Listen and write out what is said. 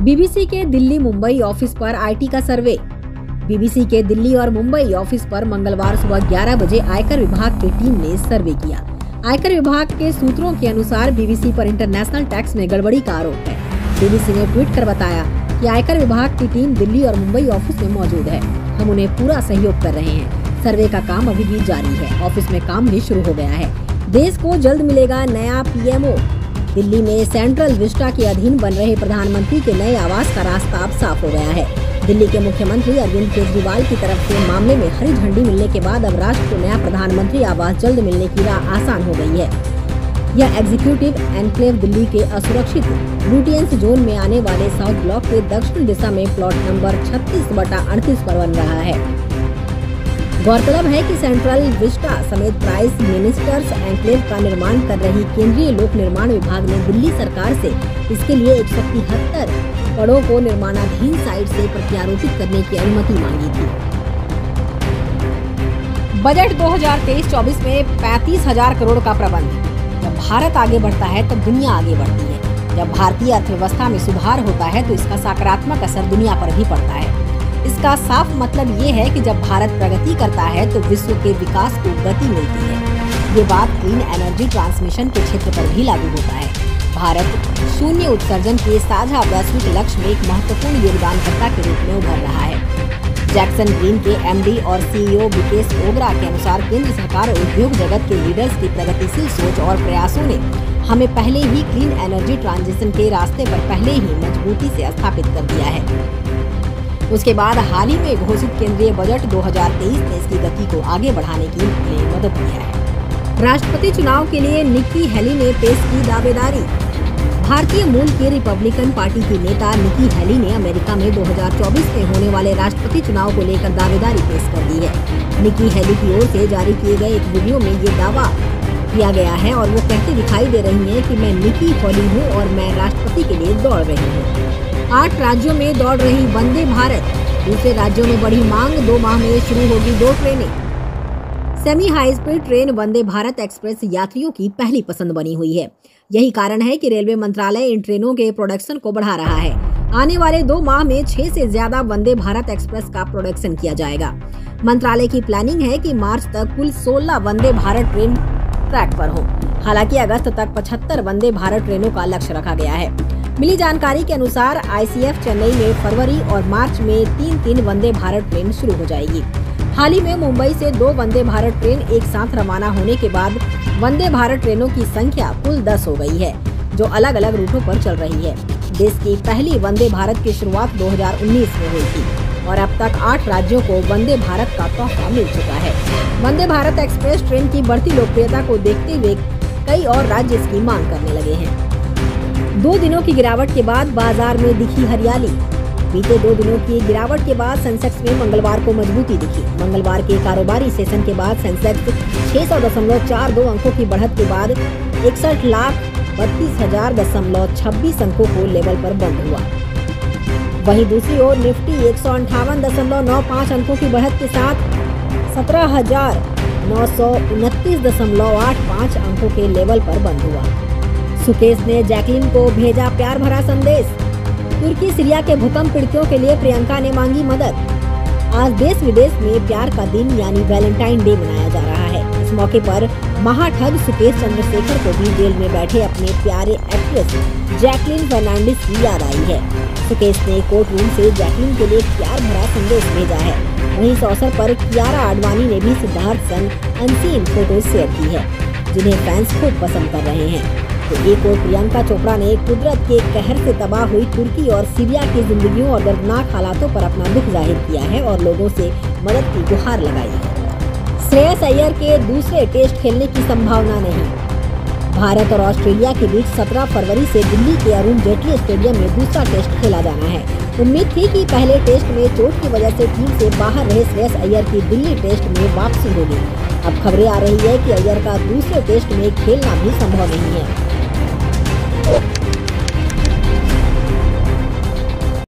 BBC के Delhi Mumbai office पर IT का सर्वे। बीबीसी के दिल्ली और मुंबई ऑफिस पर मंगलवार सुबह 11 बजे आयकर विभाग की टीम ने सर्वे किया। आयकर विभाग के सूत्रों के अनुसार बीबीसी पर इंटरनेशनल टैक्स में गड़बड़ी का आरोप है। बीबीसी ने ट्वीट कर बताया कि आयकर विभाग की टीम दिल्ली और मुंबई ऑफिस में मौजूद है। हम उन्हें पूरा सहयोग कर रहे हैं। सर्वे का काम अभी भी जारी है। ऑफिस में काम भी शुरू हो गया है। देश को जल्द मिलेगा नया पीएमओ। दिल्ली में सेंट्रल विस्टा के अधीन बन रहे प्रधानमंत्री के नए आवास का रास्ता अब साफ हो गया है। दिल्ली के मुख्यमंत्री अरविंद केजरीवाल की तरफ से मामले में हरी झंडी मिलने के बाद अब राष्ट्र को नया प्रधानमंत्री आवास जल्द मिलने की राह आसान हो गई है। यह एग्जीक्यूटिव एनक्लेव दिल्ली के असुरक्षित लुटियंस जोन में आने वाले साउथ ब्लॉक के दक्षिण दिशा में प्लॉट नंबर 36/38 पर बन रहा है। गौरतलब है कि सेंट्रल विस्टा समेत प्राइस मिनिस्टर्स एनक्लेव का निर्माण कर रही केंद्रीय लोक निर्माण विभाग ने दिल्ली सरकार से इसके लिए 173 करोड़ को निर्माणाधीन साइट से प्रत्यारोपित करने की अनुमति मांगी थी। बजट 2023-24 में 35,000 करोड़ का प्रबंध। जब भारत आगे बढ़ता है तब दुनिया आगे बढ़ती है। जब भारतीय अर्थव्यवस्था में सुधार होता है तो इसका सकारात्मक असर दुनिया पर भी पड़ता है। इसका साफ मतलब ये है कि जब भारत प्रगति करता है तो विश्व के विकास को गति मिलती है। ये बात क्लीन एनर्जी ट्रांसमिशन के क्षेत्र पर भी लागू होता है। भारत शून्य उत्सर्जन के साझा वैश्विक लक्ष्य में एक महत्वपूर्ण योगदानकर्ता के रूप में उभर रहा है। जैक्सन ग्रीन के एमडी और सीईओ विकेश ओबरा के अनुसार केंद्र सरकार और उद्योग जगत के लीडर्स की प्रगतिशील सोच और प्रयासों ने हमें पहले ही क्लीन एनर्जी ट्रांजिशन के रास्ते पर पहले ही मजबूती से स्थापित कर दिया है। उसके बाद हाल ही में घोषित केंद्रीय बजट 2023 ने इसकी गति को आगे बढ़ाने की मदद की है। राष्ट्रपति चुनाव के लिए निक्की हेली ने पेश की दावेदारी। भारतीय मूल की रिपब्लिकन पार्टी की नेता निक्की हेली ने अमेरिका में 2024 में होने वाले राष्ट्रपति चुनाव को लेकर दावेदारी पेश कर दी है। निक्की हेली की ओर से जारी किए गए एक वीडियो में ये दावा किया गया है और वो कहती दिखाई दे रही हैं कि मैं निक्की हेली हूँ और मैं राष्ट्रपति के लिए दौड़ रही हूँ। 8 राज्यों में दौड़ रही वंदे भारत। दूसरे राज्यों में बढ़ी मांग। 2 माह में शुरू होगी 2 ट्रेनें। Semi high speed train Vande Bharat express यात्रियों की पहली पसंद बनी हुई है। यही कारण है कि रेलवे मंत्रालय इन ट्रेनों के प्रोडक्शन को बढ़ा रहा है। आने वाले 2 माह में 6 से ज्यादा वंदे भारत एक्सप्रेस का प्रोडक्शन किया जाएगा। मंत्रालय की प्लानिंग है कि मार्च तक कुल 16 वंदे भारत ट्रेन ट्रैक पर हो। हालांकि अगस्त तक 75 वंदे भारत ट्रेनों का लक्ष्य रखा गया है। मिली जानकारी के अनुसार आईसीएफ चेन्नई में फरवरी और मार्च में 3-3 वंदे भारत ट्रेन शुरू हो जाएगी। हाल ही में मुंबई से 2 वंदे भारत ट्रेन एक साथ रवाना होने के बाद वंदे भारत ट्रेनों की संख्या कुल 10 हो गई है, जो अलग अलग रूटों पर चल रही है। देश की पहली वंदे भारत की शुरुआत 2019 में हुई थी और अब तक 8 राज्यों को वंदे भारत का तोहफा मिल चुका है। वंदे भारत एक्सप्रेस ट्रेन की बढ़ती लोकप्रियता को देखते हुए कई और राज्य इसकी मांग करने लगे हैं। 2 दिनों की गिरावट के बाद बाजार में दिखी हरियाली। बीते 2 दिनों की गिरावट के बाद सेंसेक्स में मंगलवार को मजबूती दिखी। मंगलवार के कारोबारी सेशन के बाद सेंसेक्स 600.42 अंकों की बढ़त के बाद 61,32,026 अंकों को लेवल पर बंद हुआ। वहीं दूसरी ओर निफ्टी 158.95 अंकों की बढ़त के साथ 17,929.85 अंकों के लेवल पर बंद हुआ। सुकेश ने जैकलिन को भेजा प्यार भरा संदेश। तुर्की सीरिया के भूकंप पीड़ितों के लिए प्रियंका ने मांगी मदद। आज देश विदेश में प्यार का दिन यानी वैलेंटाइन डे मनाया जा रहा है। इस मौके पर महाठग सुकेश चंद्रशेखर को भी जेल में बैठे अपने प्यारे एक्ट्रेस जैकलिन फर्नांडिस की याद आई है। सुकेश ने कोर्ट रूम से जैकलिन के लिए प्यार भरा संदेश भेजा है। वहीं इस अवसर पर कियारा आडवाणी ने भी सिद्धार्थ संग अनसीन फोटो शेयर की है, जिन्हें फैंस खूब पसंद कर रहे हैं। तो एक और प्रियंका चोपड़ा ने कुदरत के कहर से तबाह हुई तुर्की और सीरिया की जिंदगियों और दर्दनाक हालातों पर अपना दुख जाहिर किया है और लोगों से मदद की गुहार लगाई है। श्रेयस अय्यर के दूसरे टेस्ट खेलने की संभावना नहीं। भारत और ऑस्ट्रेलिया के बीच 17 फरवरी से दिल्ली के अरुण जेटली स्टेडियम में दूसरा टेस्ट खेला जाना है। उम्मीद थी कि पहले टेस्ट में चोट की वजह से टीम से बाहर रहे श्रेयस अय्यर की दिल्ली टेस्ट में वापसी होगी। अब खबरें आ रही है कि अय्यर का दूसरे टेस्ट में खेलना भी संभव नहीं है।